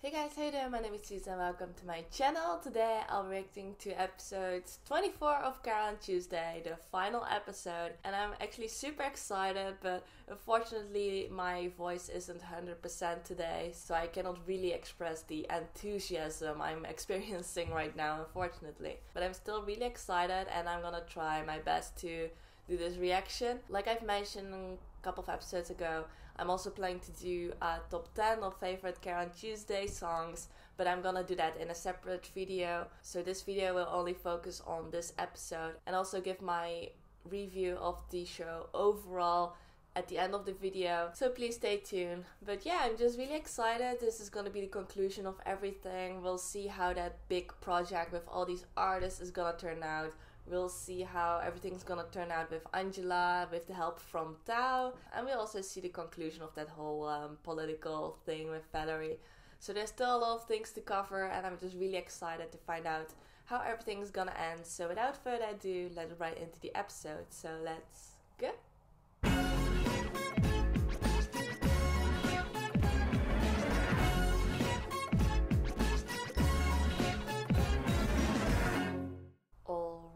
Hey guys, how you doing? My name is Susan and welcome to my channel. Today I'll be reacting to episode 24 of Carole and Tuesday, the final episode. And I'm actually super excited, but unfortunately my voice isn't 100% today, so I cannot really express the enthusiasm I'm experiencing right now, unfortunately. But I'm still really excited and I'm gonna try my best to do this reaction. Like I've mentioned a couple of episodes ago, I'm also planning to do a top 10 of favorite Carole and Tuesday songs, but I'm gonna do that in a separate video. So this video will only focus on this episode and also give my review of the show overall at the end of the video. So please stay tuned. But yeah, I'm just really excited. This is gonna be the conclusion of everything. We'll see how that big project with all these artists is gonna turn out. We'll see how everything's gonna turn out with Angela, with the help from Tao, and we'll also see the conclusion of that whole political thing with Valerie. So there's still a lot of things to cover, and I'm just really excited to find out how everything's gonna end. So without further ado, let's right into the episode. So let's go.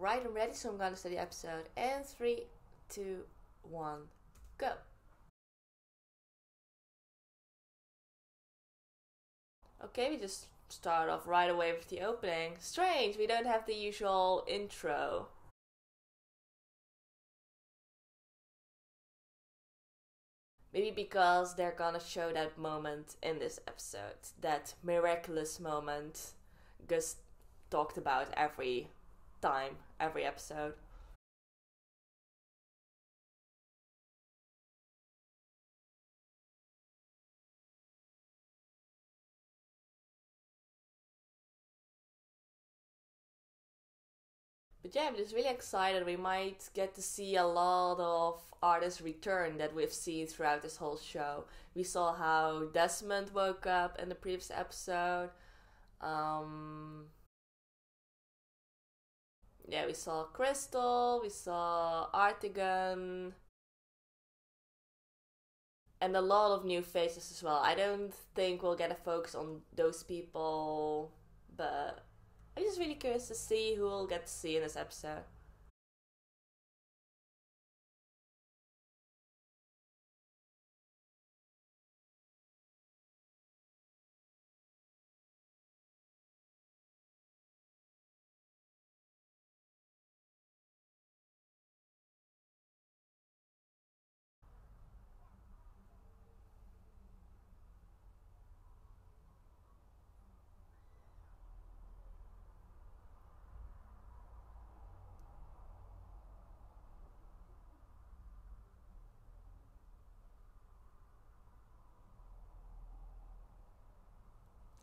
Alright, I'm ready, so I'm gonna start the episode in 3, 2, 1, go! Okay, we just start off right away with the opening. Strange, we don't have the usual intro. Maybe because they're gonna show that moment in this episode. That miraculous moment Gus talked about every time, every episode. But yeah, I'm just really excited. We might get to see a lot of artists return that we've seen throughout this whole show. We saw how Desmond woke up in the previous episode. Yeah, we saw Crystal, we saw Artigan, and a lot of new faces as well. I don't think we'll get a focus on those people, but I'm just really curious to see who we'll get to see in this episode.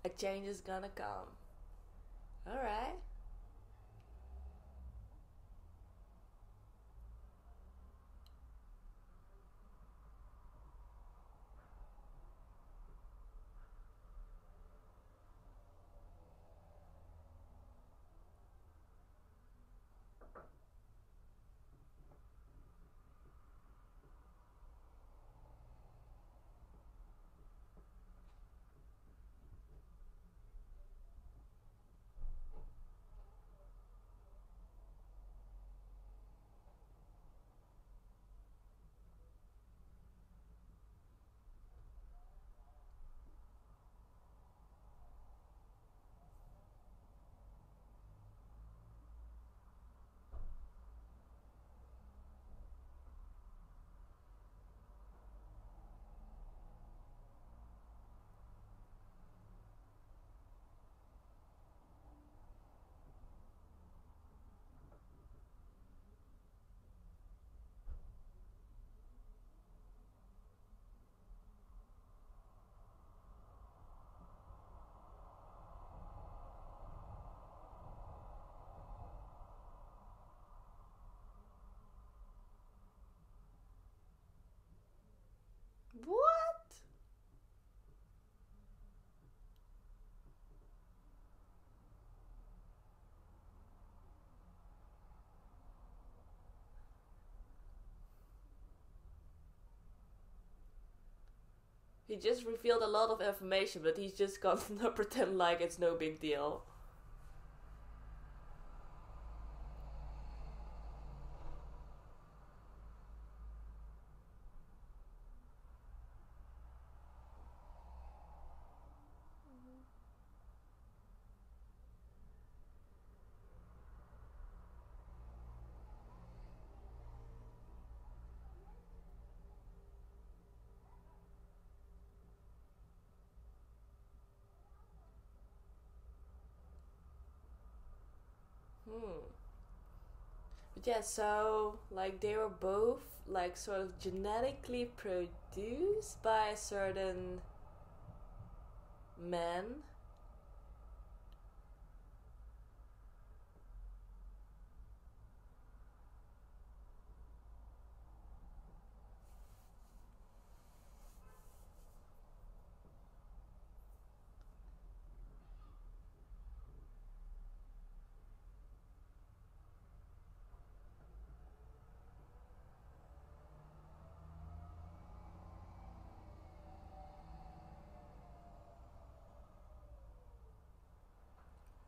A change is gonna come. Alright. He just revealed a lot of information, but he's just gonna pretend like it's no big deal. Hmm. But yeah, so like they were both like sort of genetically produced by a certain man.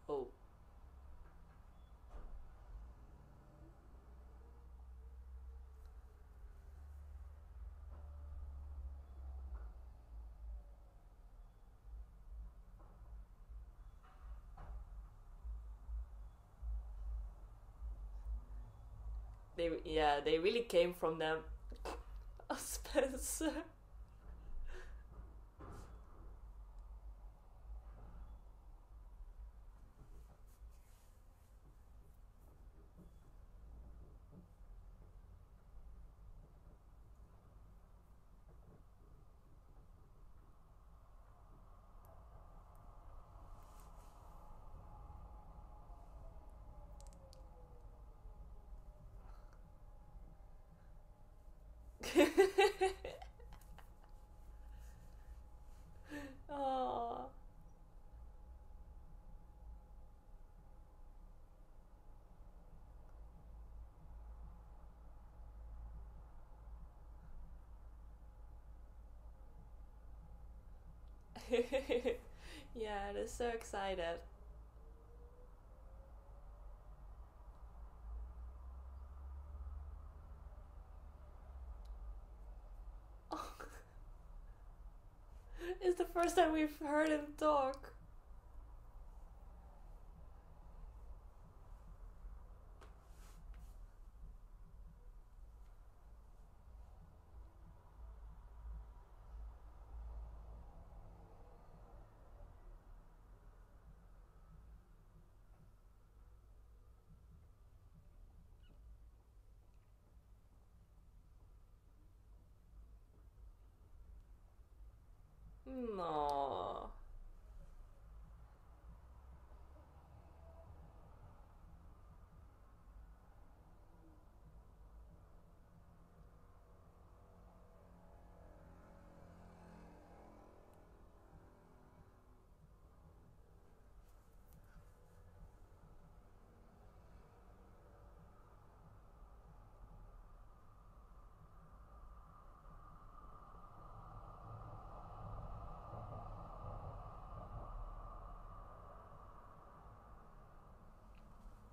Oh. They really came from them. Oh, Spencer. Oh. Yeah, they're so excited. Oh, it's the first time we've heard him talk. No.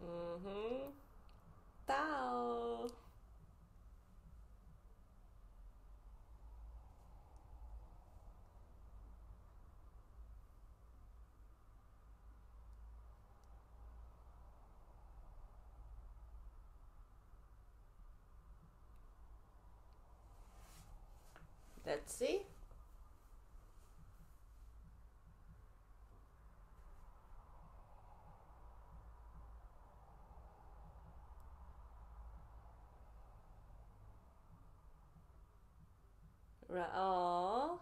Mm-hmm. Tao. Let's see. Right. Oh.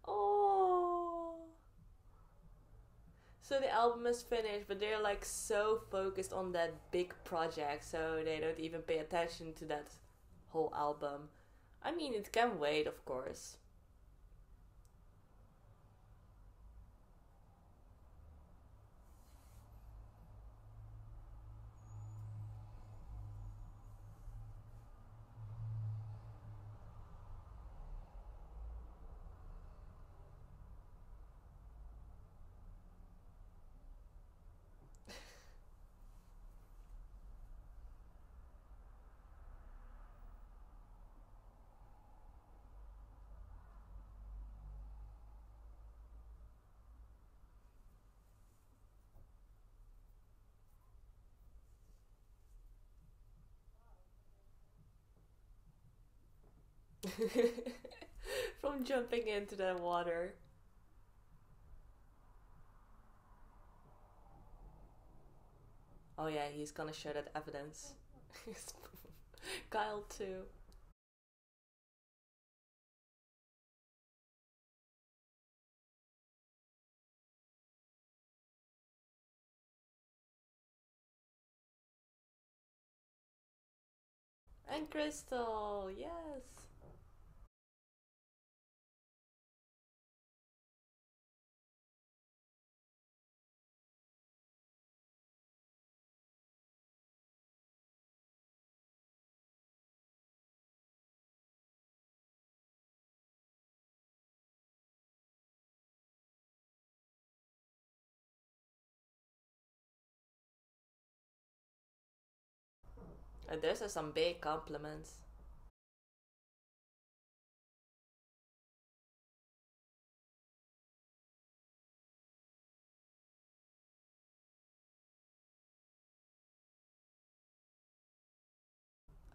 Oh. So the album is finished, but they're like so focused on that big project, so they don't even pay attention to that whole album. I mean, it can wait, of course. From jumping into the water. Oh yeah, he's gonna show that evidence. Kyle too. And Crystal, yes. And those are some big compliments.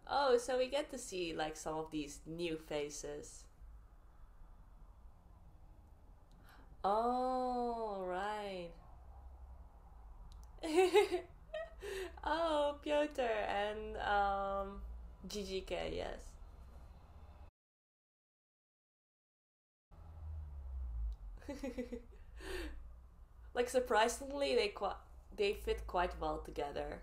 Oh, so we get to see like some of these new faces. Oh, right. Oh, Piotr and GGK, yes. Like surprisingly, they fit quite well together.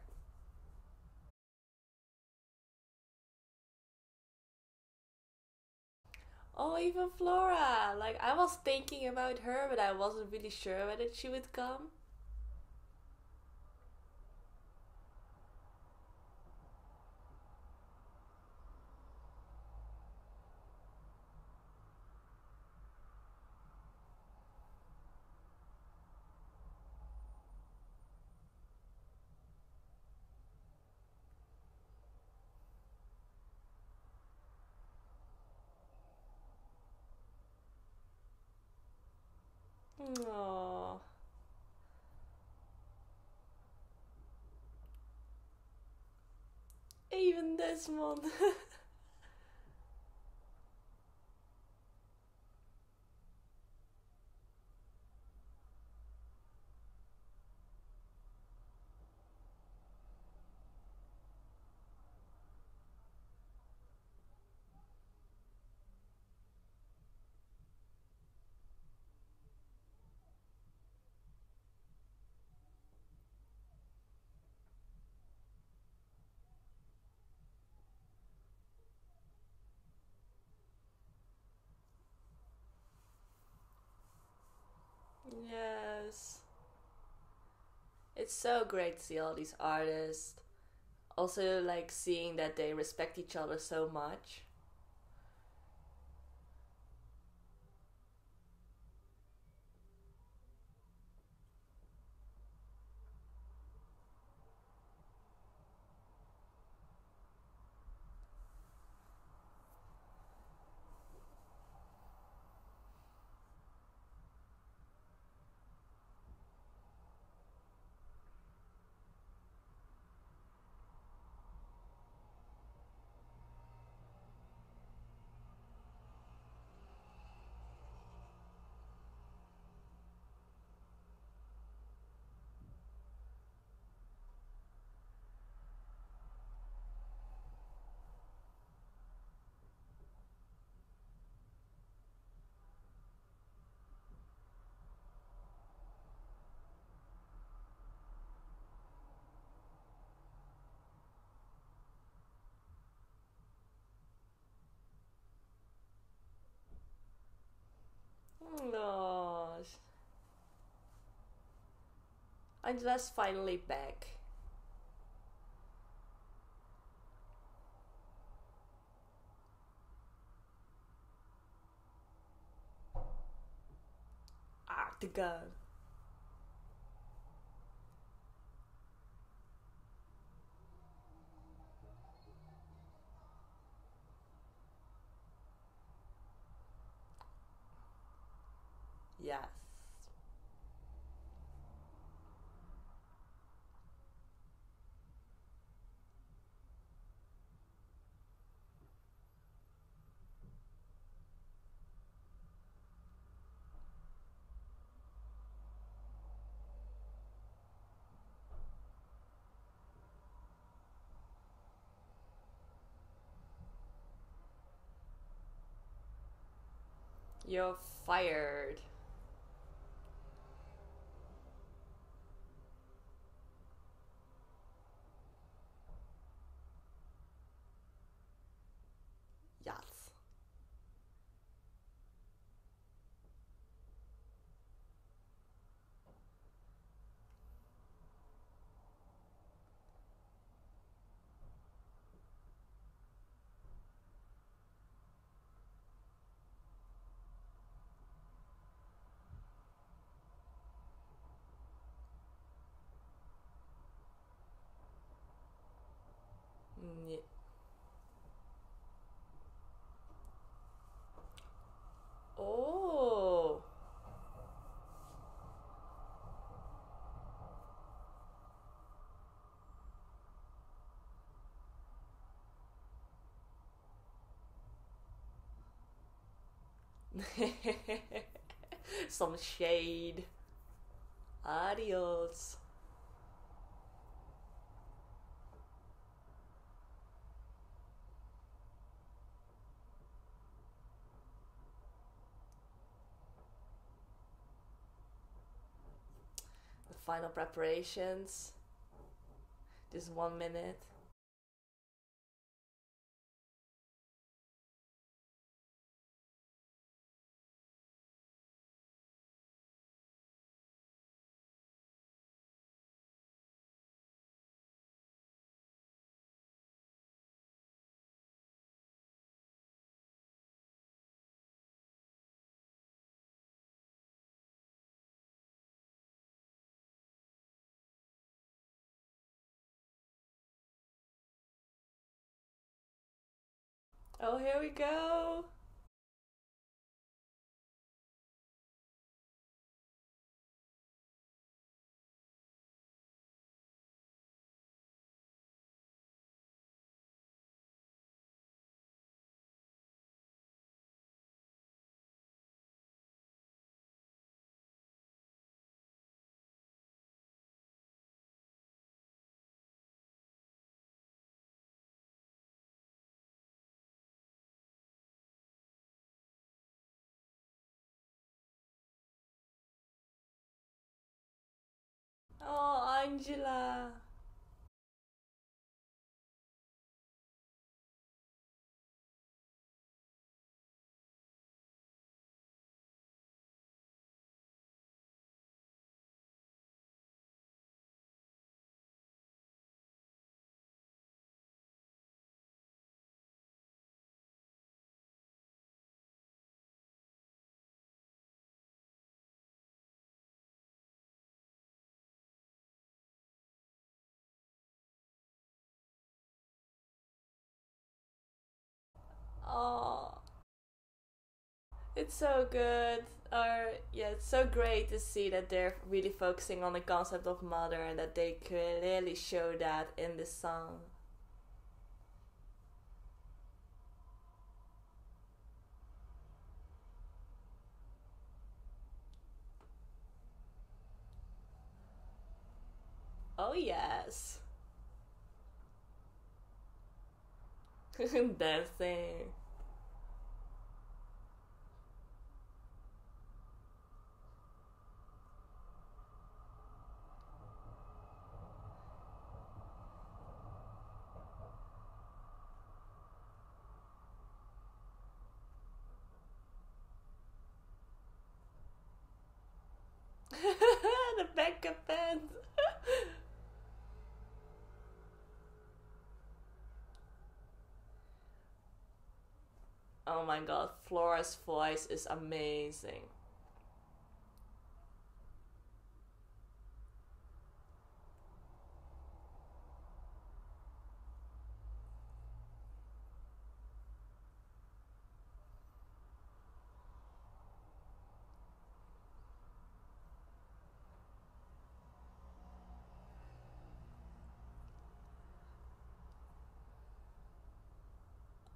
Oh, even Flora. Like I was thinking about her, but I wasn't really sure whether she would come. Oh, even this one. Yes. It's so great to see all these artists. Also, like seeing that they respect each other so much. Oh, Angela's finally back. Ah, the gun. Yes. You're fired. Yes. Yeah. Oh. Some shade. Adios. The final preparations. This 1 minute. Oh, here we go. Oh, Angela. Oh, it's so good. Or yeah, it's so great to see that they're really focusing on the concept of mother and that they clearly show that in this song. Oh yes. Dancing. The backup band. Oh my god, Flora's voice is amazing.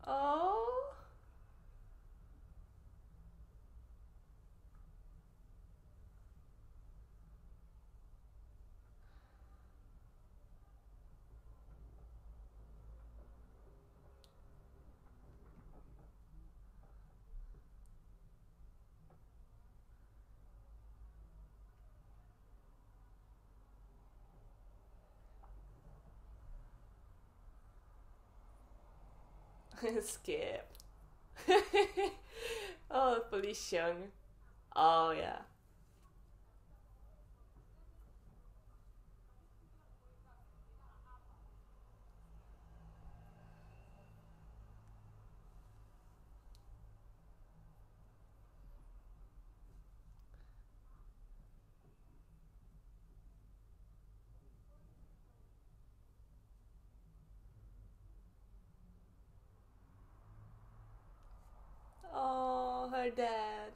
Oh. Skip. Oh, police young. Oh yeah. Oh, her dad.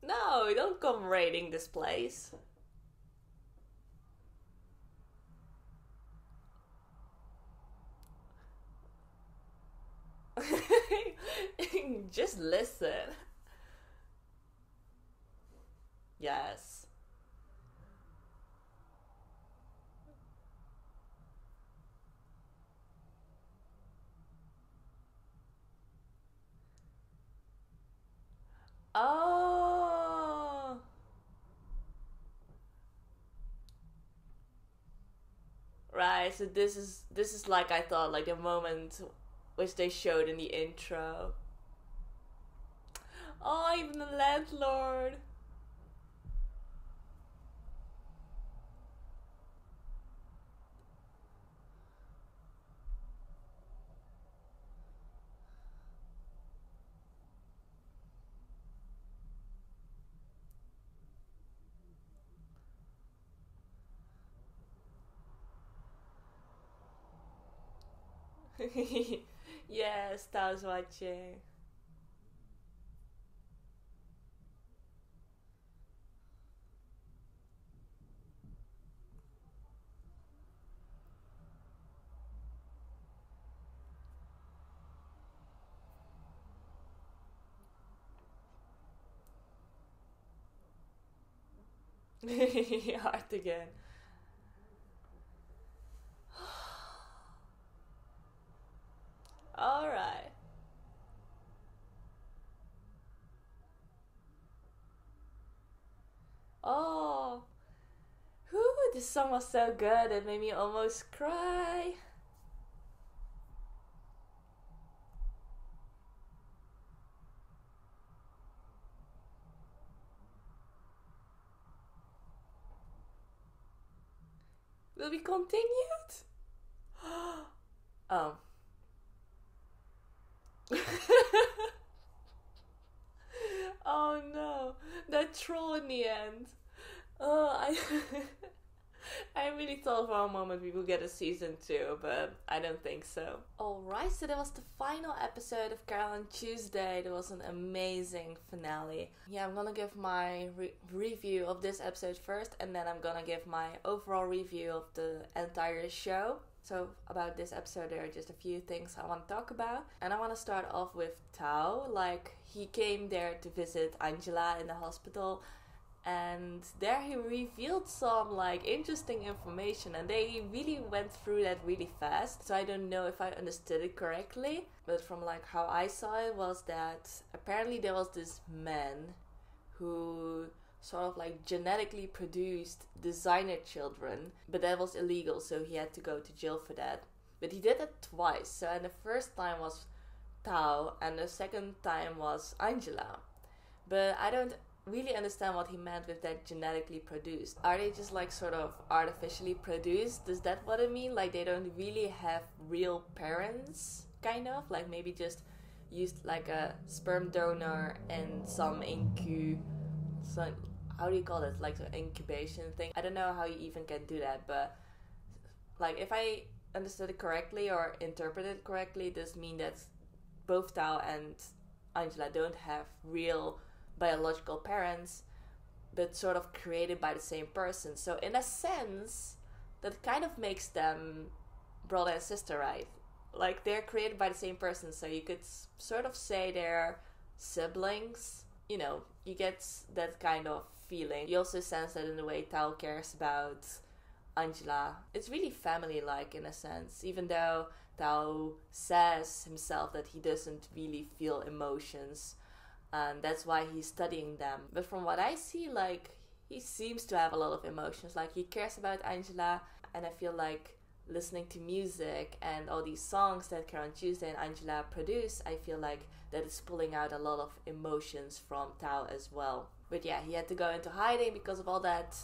No, don't come raiding this place. Just listen. Yes. Oh. Right, so this is like I thought, like the moment which they showed in the intro. Oh, even the landlord. Yes, I was watching. Hard again. Alright. Oh, whew, this song was so good, it made me almost cry. Will be continued? Oh. Oh no, that troll in the end. Oh, I I really thought for a moment we would get a season 2, but I don't think so. Alright, so that was the final episode of Carole and Tuesday. That was an amazing finale. Yeah, I'm gonna give my review of this episode first, and then I'm gonna give my overall review of the entire show. So about this episode, there are just a few things I want to talk about. And I want to start off with Tao. Like, he came there to visit Angela in the hospital, and there he revealed some like interesting information, and they really went through that really fast, so I don't know if I understood it correctly, but from like how I saw it was that apparently there was this man who sort of like genetically produced designer children, but that was illegal, so he had to go to jail for that. But he did it twice, so and the first time was Tao and the second time was Angela, but I don't really understand what he meant with that genetically produced. Are they just like sort of artificially produced? Is that what I mean? Like they don't really have real parents, kind of? Like maybe just used like a sperm donor and some some, how do you call it? Like an incubation thing. I don't know how you even can do that, but like if I understood it correctly or interpreted it correctly, this means that both Tao and Angela don't have real biological parents, but sort of created by the same person. So in a sense, that kind of makes them brother and sister, right? Like, they're created by the same person, so you could sort of say they're siblings. You know, you get that kind of feeling. You also sense that in the way Tao cares about Angela. It's really family-like in a sense, even though Tao says himself that he doesn't really feel emotions, and that's why he's studying them. But from what I see, like, he seems to have a lot of emotions. Like, he cares about Angela, and I feel like listening to music and all these songs that Carole and Tuesday and Angela produce, I feel like that is pulling out a lot of emotions from Tao as well. But yeah, he had to go into hiding because of all that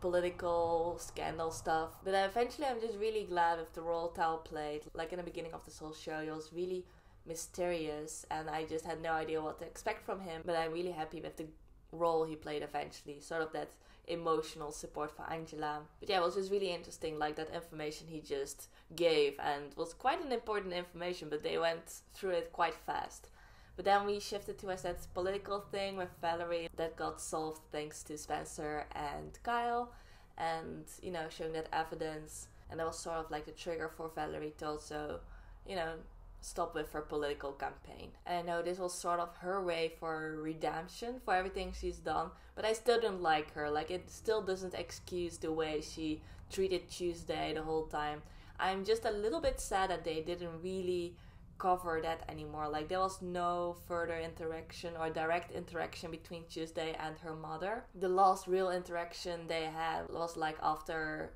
political scandal stuff. But eventually I'm just really glad with the role Tao played. Like in the beginning of this whole show, he was really mysterious and I just had no idea what to expect from him. But I'm really happy with the role he played eventually. Sort of that emotional support for Angela. But yeah, it was just really interesting, like that information he just gave, and it was quite an important information, but they went through it quite fast. But then we shifted to that political thing with Valerie that got solved thanks to Spencer and Kyle, and, you know, showing that evidence. And that was sort of like the trigger for Valerie to also, you know, stop with her political campaign. And I know this was sort of her way for redemption for everything she's done, but I still don't like her. Like, it still doesn't excuse the way she treated Tuesday the whole time. I'm just a little bit sad that they didn't really cover that anymore. Like, there was no further interaction or direct interaction between Tuesday and her mother. The last real interaction they had was like after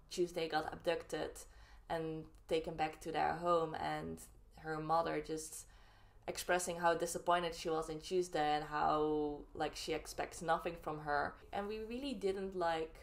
Tuesday got abducted and taken back to their home, and her mother just expressing how disappointed she was in Tuesday and how, like, she expects nothing from her. And we really didn't, like,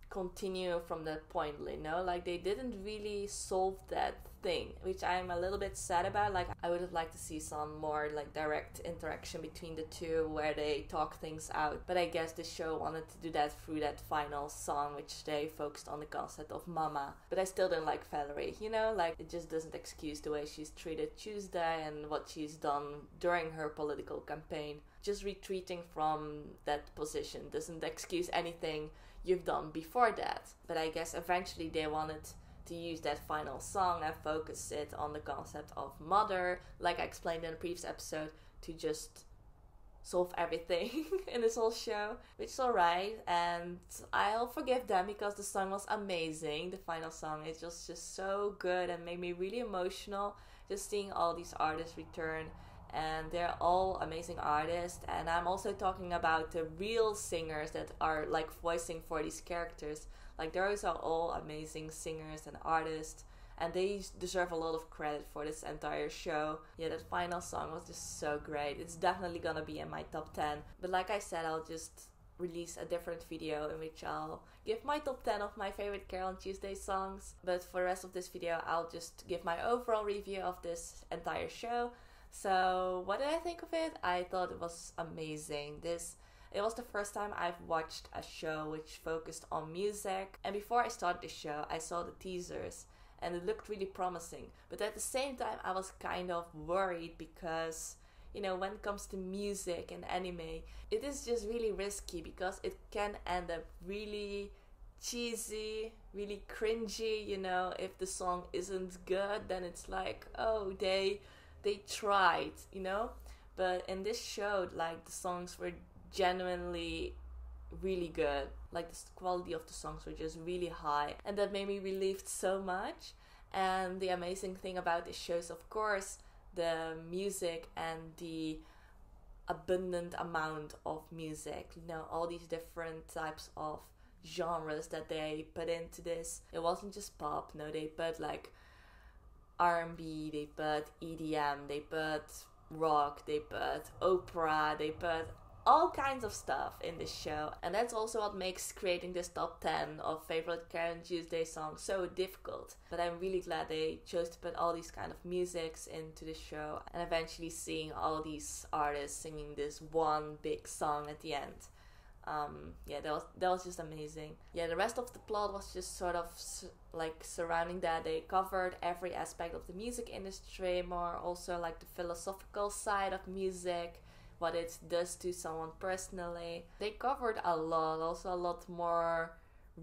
continue from that point, you know? Like, they didn't really solve that thing, which I'm a little bit sad about. Like, I would have liked to see some more, like, direct interaction between the two where they talk things out. But I guess the show wanted to do that through that final song, which they focused on the concept of Mama. But I still don't like Valerie, you know? Like, it just doesn't excuse the way she's treated Tuesday and what she's done during her political campaign. Just retreating from that position doesn't excuse anything you've done before that. But I guess eventually they wanted to use that final song and focus it on the concept of mother, like I explained in the previous episode, to just solve everything in this whole show, which is alright, and I'll forgive them because the song was amazing. The final song is just so good and made me really emotional, just seeing all these artists return, and they're all amazing artists. And I'm also talking about the real singers that are like voicing for these characters. Like, those are all amazing singers and artists, and they deserve a lot of credit for this entire show. Yeah, that final song was just so great. It's definitely gonna be in my top 10. But like I said, I'll just release a different video in which I'll give my top 10 of my favorite Carole and Tuesday songs. But for the rest of this video, I'll just give my overall review of this entire show. So, what did I think of it? I thought it was amazing. It was the first time I've watched a show which focused on music. And before I started the show, I saw the teasers and it looked really promising. But at the same time, I was kind of worried because, you know, when it comes to music and anime, it is just really risky because it can end up really cheesy, really cringy, you know. If the song isn't good, then it's like, oh, they tried, you know. But in this show, like, the songs were genuinely really good. Like, the quality of the songs were just really high, and that made me relieved so much. And the amazing thing about this show is, of course, the music and the abundant amount of music, you know, all these different types of genres that they put into this. It wasn't just pop, no, they put like R&B, they put EDM, they put rock, they put opera, they put all kinds of stuff in this show. And that's also what makes creating this top 10 of favorite Carole and Tuesday songs so difficult. But I'm really glad they chose to put all these kind of musics into the show, and eventually seeing all these artists singing this one big song at the end. Yeah, that was just amazing. Yeah, the rest of the plot was just sort of like surrounding that. They covered every aspect of the music industry, more also like the philosophical side of music, what it does to someone personally. They covered a lot, also a lot more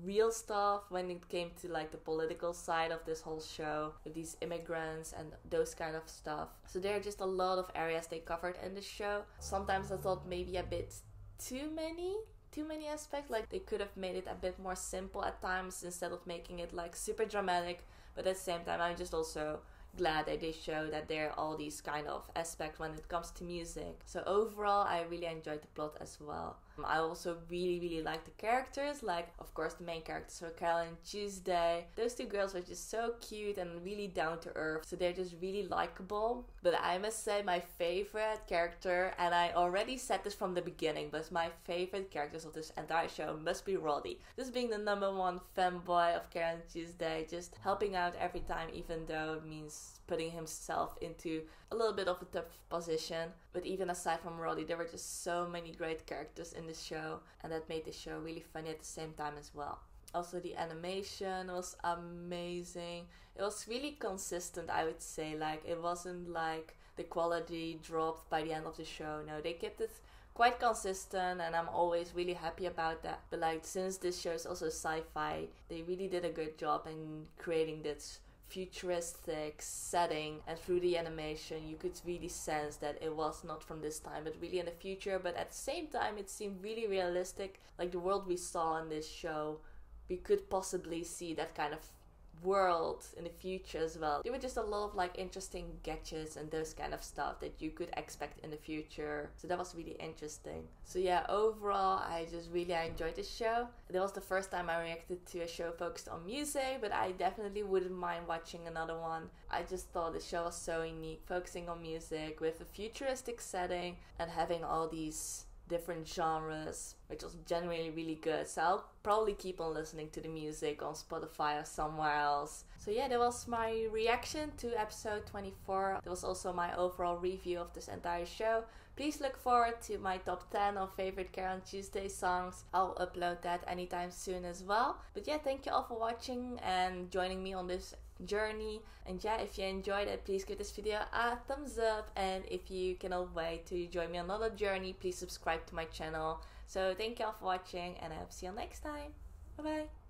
real stuff when it came to like the political side of this whole show with these immigrants and those kind of stuff. So there are just a lot of areas they covered in the show. Sometimes I thought maybe a bit too many aspects, like they could have made it a bit more simple at times instead of making it like super dramatic. But at the same time, I'm just also glad that they show that there are all these kind of aspects when it comes to music. So overall, I really enjoyed the plot as well. I also really like the characters, like of course the main characters were Carole and Tuesday. Those two girls were just so cute and really down to earth, so they're just really likable. But I must say my favorite character, and I already said this from the beginning, but my favorite characters of this entire show must be Roddy. Just being the #1 fanboy of Carole and Tuesday, just helping out every time, even though it means putting himself into a little bit of a tough position. But even aside from Roddy, there were just so many great characters in the show, and that made the show really funny at the same time as well. Also, the animation was amazing. It was really consistent, I would say. Like, it wasn't like the quality dropped by the end of the show. No, they kept it quite consistent, and I'm always really happy about that. But like, since this show is also sci-fi, they really did a good job in creating this futuristic setting, and through the animation you could really sense that it was not from this time but really in the future. But at the same time it seemed really realistic, like the world we saw in this show, we could possibly see that kind of world in the future as well. There were just a lot of like interesting gadgets and those kind of stuff that you could expect in the future, so that was really interesting. So yeah, overall I just really enjoyed the show. That was the first time I reacted to a show focused on music, but I definitely wouldn't mind watching another one. I just thought the show was so unique, focusing on music with a futuristic setting and having all these different genres, which was generally really good. So I'll probably keep on listening to the music on Spotify or somewhere else. So yeah, that was my reaction to episode 24. That was also my overall review of this entire show. Please look forward to my top 10 of favorite Carole and Tuesday songs. I'll upload that anytime soon as well. But yeah, thank you all for watching and joining me on this journey. And yeah, if you enjoyed it, please give this video a thumbs up, and if you cannot wait to join me on another journey, please subscribe to my channel. So thank you all for watching, and I hope to see you next time. Bye bye.